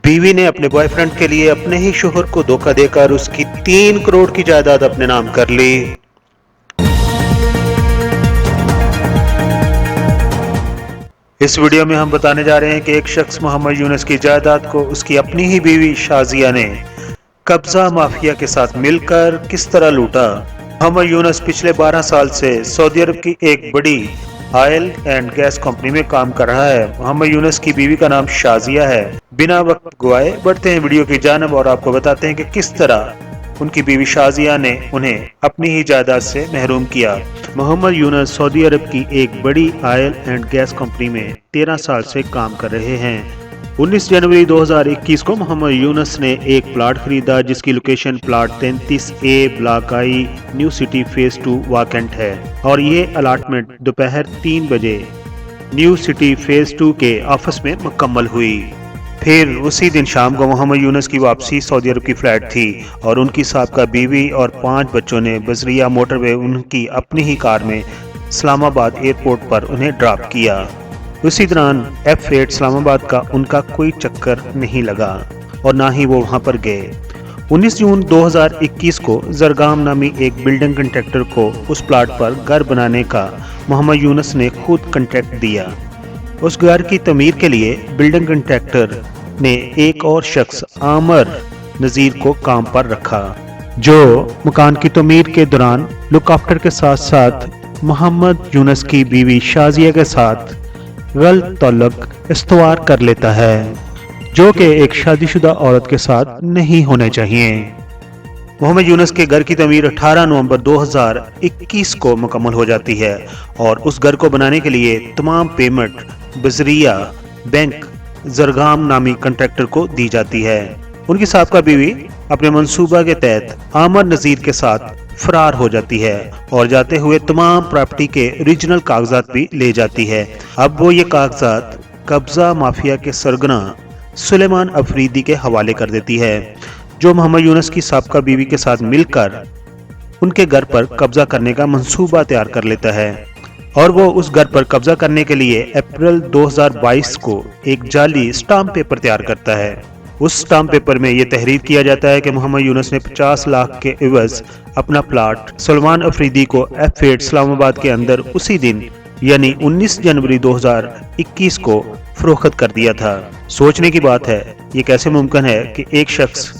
बीवी ने अपने बॉयफ्रेंड के लिए अपने ही शोहर को धोखा देकर उसकी 3 करोड़ की जायदाद अपने नाम कर ली। इस वीडियो में हम बताने जा रहे हैं कि एक शख्स मोहम्मद यूनुस की जायदाद को उसकी अपनी ही बीवी शाजिया ने कब्जा माफिया के साथ मिलकर किस तरह लूटा। मोहम्मद यूनुस पिछले 12 साल से सऊदी अरब की एक बड़ी ऑयल एंड गैस कंपनी में काम कर रहा है। मोहम्मद यूनुस की बीवी का नाम शाजिया है। बिना वक्त गवाए बढ़ते हैं वीडियो की जानब और आपको बताते हैं कि किस तरह उनकी बीवी शाजिया ने उन्हें अपनी ही जायदाद से महरूम किया। मोहम्मद यूनुस सऊदी अरब की एक बड़ी ऑयल एंड गैस कंपनी में 13 साल से काम कर रहे हैं। 19 जनवरी 2021 को मोहम्मद यूनुस ने एक प्लाट खरीदा जिसकी location plot 33A block I knew city phase 2 vacant है और ये अलाटमेंट दोपहर 3 बजे न्यू सिटी फेज 2 के ऑफिस में मुकम्मल हुई। फिर उसी दिन शाम को मोहम्मद यूनुस की वापसी सऊदी अरब की फ्लाइट थी और उनकी साबका बीवी और 5 बच्चों ने बजरिया मोटरवे उनकी अपनी ही कार में इस्लामाबाद एयरपोर्ट पर उन्हें ड्रॉप किया। उसी दौरान F8 इस्लामाबाद का उनका कोई चक्कर नहीं लगा और ना ही वो वहां पर गए। 19 जून 2021 को जरगाम नामी एक बिल्डिंग कंट्रैक्टर को उस प्लाट पर घर बनाने का मोहम्मद यूनुस ने खुद कॉन्ट्रैक्ट दिया। उस घर की तमीर के लिए बिल्डिंग कंट्रैक्टर ने एक और शख्स आमर नजीर को काम पर रखा जो मकान की तमीर के दौरान लुक आफ्टर के साथ साथ मोहम्मद यूनुस की बीवी शाजिया के साथ गलत ताल्लुक इस्तवार कर लेता है जो कि एक शादीशुदा औरत के साथ नहीं होने चाहिए। मोहम्मद यूनुस के घर की तमीर 18 नवंबर 2021 को मुकम्मल हो जाती है और उस घर को बनाने के लिए तमाम पेमेंट बजरिया बैंक जरगाम नामी कॉन्ट्रैक्टर को दी जाती है। उनकी साबका बीवी अपने मंसूबा के तहत आमर नजीर के साथ फरार हो जाती है और जाते हुए तमाम प्रॉपर्टी के ओरिजिनल कागजात भी ले जाती है। अब वो ये कागजात कब्जा माफिया के सरगना सुलेमान अफरीदी के हवाले कर देती है जो मोहम्मद यूनुस की साबका बीवी के साथ मिलकर उनके घर पर कब्जा करने का मंसूबा तैयार कर लेता है और वो उस घर पर कब्जा करने के लिए अप्रैल 2022 को एक जाली स्टाम्प पेपर तैयार करता है। उस स्टाम्प पेपर में ये तहरीर किया जाता है कि मोहम्मद यूनुस ने 50 लाख के एवज अपना प्लाट सुलेमान अफरीदी को F8 इस्लामाबाद के अंदर उसी दिन यानी 19 जनवरी 2021 को फरोख्त कर दिया था। सोचने की बात है ये कैसे मुमकिन है कि एक शख्स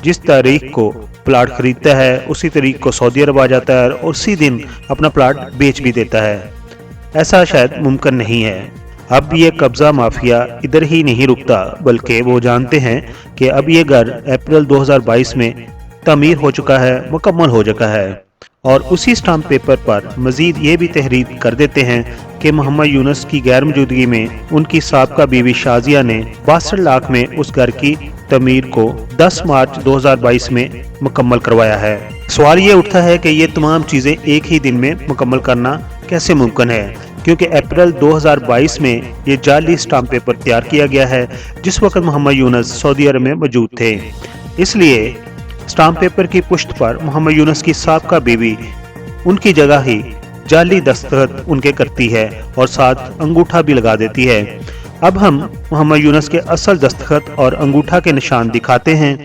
जिस तारीख को प्लाट खरीदता है उसी तारीख को सऊदी अरब आ जाता है और उसी दिन अपना प्लाट बेच भी देता है। ऐसा शायद मुमकिन नहीं है। अब ये कब्जा माफिया इधर ही नहीं रुकता बल्कि वो जानते हैं कि अब ये घर अप्रैल 2022 में तमीर हो चुका है, मुकम्मल हो चुका है और उसी स्टाम्प पेपर पर मजीद ये भी तहरीर कर देते हैं कि मोहम्मद यूनुस की गैर मौजूदगी में उनकी साबका बीवी शाजिया ने 62 लाख में उस घर की तमीर को 10 मार्च 2022 में मुकम्मल करवाया है। सवाल ये उठता है कि ये तमाम चीज़ें एक ही दिन में मुकम्मल करना कैसे मुमकिन है, क्योंकि अप्रैल 2022 में ये जाली स्टाम्प पेपर तैयार किया गया है जिस वक्त मोहम्मद यूनुस सऊदी अरब में मौजूद थे। इसलिए स्टाम्प पेपर की पुश्त पर मोहम्मद यूनुस की साबका बीवी उनकी जगह ही जाली दस्तखत उनके करती है और साथ अंगूठा भी लगा देती है। अब हम मोहम्मद यूनुस के असल दस्तखत और अंगूठा के निशान दिखाते हैं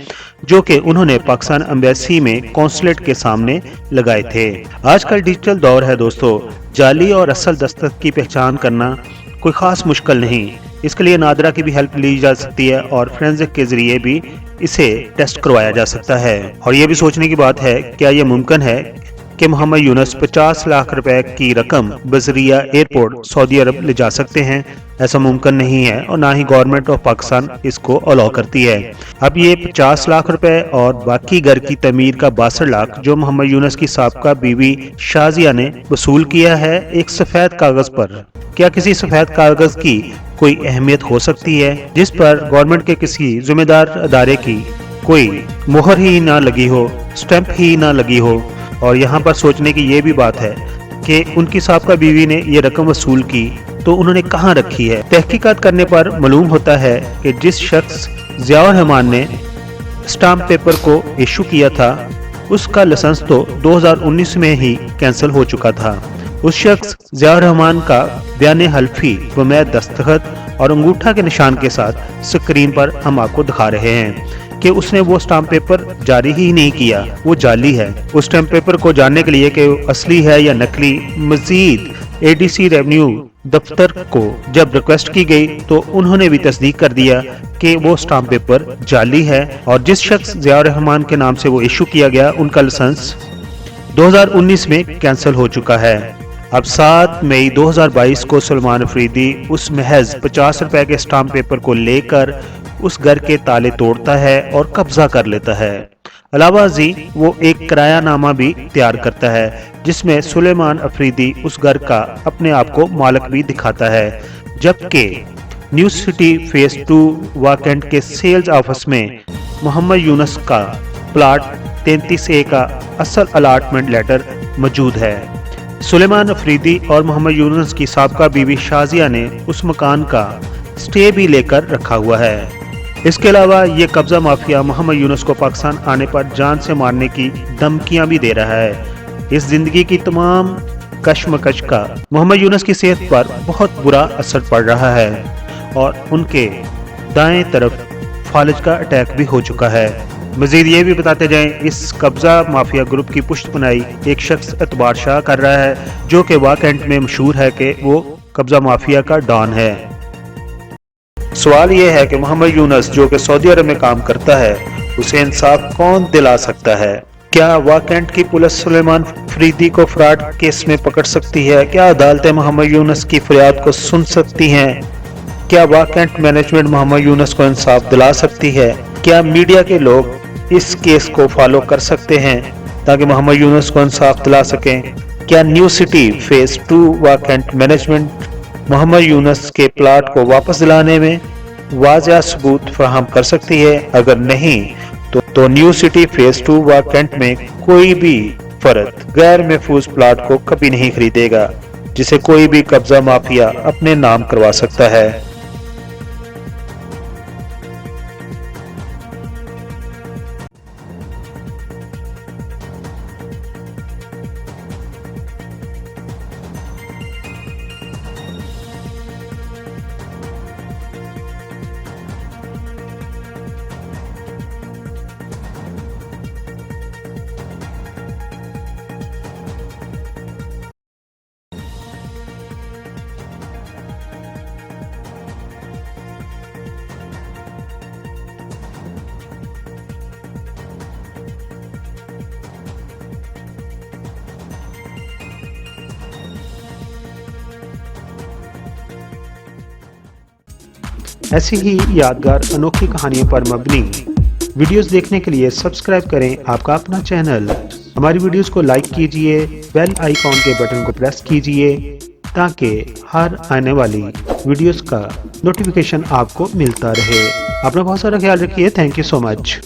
जो कि उन्होंने पाकिस्तान एम्बेसी में कौंसलेट के सामने लगाए थे। आजकल डिजिटल दौर है दोस्तों, जाली और असल दस्तखत की पहचान करना कोई खास मुश्किल नहीं। इसके लिए नादरा की भी हेल्प ली जा सकती है और फोरेंसिक के जरिए भी इसे टेस्ट करवाया जा सकता है। और ये भी सोचने की बात है क्या यह मुमकिन है कि मोहम्मद यूनुस 50 लाख रुपए की रकम बजरिया एयरपोर्ट सऊदी अरब ले जा सकते हैं? ऐसा मुमकिन नहीं है और ना ही गवर्नमेंट ऑफ पाकिस्तान इसको अलाउ करती है। अब ये 50 लाख रुपए और बाकी घर की तमीर का 62 लाख जो मोहम्मद यूनुस की साबका बीवी शाजिया ने वसूल किया है एक सफेद कागज पर, क्या किसी सफेद कागज की कोई अहमियत हो सकती है जिस पर गवर्नमेंट के किसी जिम्मेदार अदारे की कोई मोहर ही ना लगी हो, स्टैंप ही ना लगी हो? और यहाँ पर सोचने की ये भी बात है कि उनकी साबका बीवी ने ये रकम वसूल की तो उन्होंने कहाँ रखी है। तहकीकात करने पर मालूम होता है कि जिस शख्स ज़ियाउर रहमान ने स्टाम्प पेपर को इशू किया था उसका लाइसेंस तो 2019 में ही कैंसिल हो चुका था। उस शख्स ज़ियाउर रहमान का बयान हल्फी बमैद दस्तखत और अंगूठा के निशान के साथ स्क्रीन पर हम आपको दिखा रहे हैं कि उसने वो स्टाम्प पेपर जारी ही नहीं किया, वो जाली है। उस स्टाम्प पेपर को जानने के लिए कि असली है या नकली, मजीद एडीसी रेवेन्यू दफ्तर को जब रिक्वेस्ट की गई तो उन्होंने भी तस्दीक कर दिया कि वो स्टाम्प पेपर जाली है और जिस शख्स ज़िया रहमान के नाम से वो इशू किया गया उनका लाइसेंस 2019 में कैंसिल हो चुका है। अब 7 मई 2022 को सलमान अफरीदी उस महज 50 रुपए के स्टाम्प पेपर को लेकर उस घर के ताले तोड़ता है और कब्जा कर लेता है। अलावा जी वो एक किरायानामा भी तैयार करता है जिसमें सुलेमान अफरीदी उस घर का अपने आप को मालिक भी दिखाता है, जबकि न्यू सिटी फेज 2 वाकेंट के सेल्स ऑफिस में मोहम्मद यूनुस का प्लाट 33A का असल अलाटमेंट लेटर मौजूद है। सुलेमान अफरीदी और मोहम्मद यूनुस की साबका बीवी शाजिया ने उस मकान का स्टे भी लेकर रखा हुआ है। इसके अलावा ये कब्जा माफिया मोहम्मद यूनुस को पाकिस्तान आने पर जान से मारने की धमकियां भी दे रहा है। इस जिंदगी की तमाम कश्मकश का मोहम्मद यूनुस की सेहत पर बहुत बुरा असर पड़ रहा है और उनके दाएं तरफ फालिज का अटैक भी हो चुका है। मजीद ये भी बताते जाएं, इस कब्जा माफिया ग्रुप की पुष्टपनाही एक शख्स एतबार शाह कर रहा है जो कि वाकेंट में मशहूर है कि वो कब्जा माफिया का डॉन है। सवाल ये है कि मोहम्मद यूनुस जो कि सऊदी अरब में काम करता है उसे इंसाफ कौन दिला सकता है? क्या वाकेंट की पुलिस सुलेमान अफरीदी को फ्रॉड केस में पकड़ सकती है? क्या अदालतें मोहम्मद यूनुस की फरियाद को सुन सकती हैं? क्या वाकेंट मैनेजमेंट मोहम्मद यूनुस को इंसाफ दिला सकती है? क्या मीडिया के लोग इस केस को फॉलो कर सकते हैं ताकि मोहम्मद यूनुस को इंसाफ दिला सकें? क्या new city phase 2 vacant management Mohammad Yunus के प्लाट को वापस दिलाने में वाज़ेह सबूत फराहम कर सकती है? अगर नहीं तो न्यू सिटी फेज 2 वाकेंट में कोई भी फर्द गैर महफूज प्लाट को कभी नहीं खरीदेगा जिसे कोई भी कब्जा माफिया अपने नाम करवा सकता है। ऐसी ही यादगार अनोखी कहानियों पर मबनी वीडियोस देखने के लिए सब्सक्राइब करें आपका अपना चैनल। हमारी वीडियोस को लाइक कीजिए, बेल आइकॉन के बटन को प्रेस कीजिए ताकि हर आने वाली वीडियोस का नोटिफिकेशन आपको मिलता रहे। अपना बहुत सारा ख्याल रखिए। Thank you so much.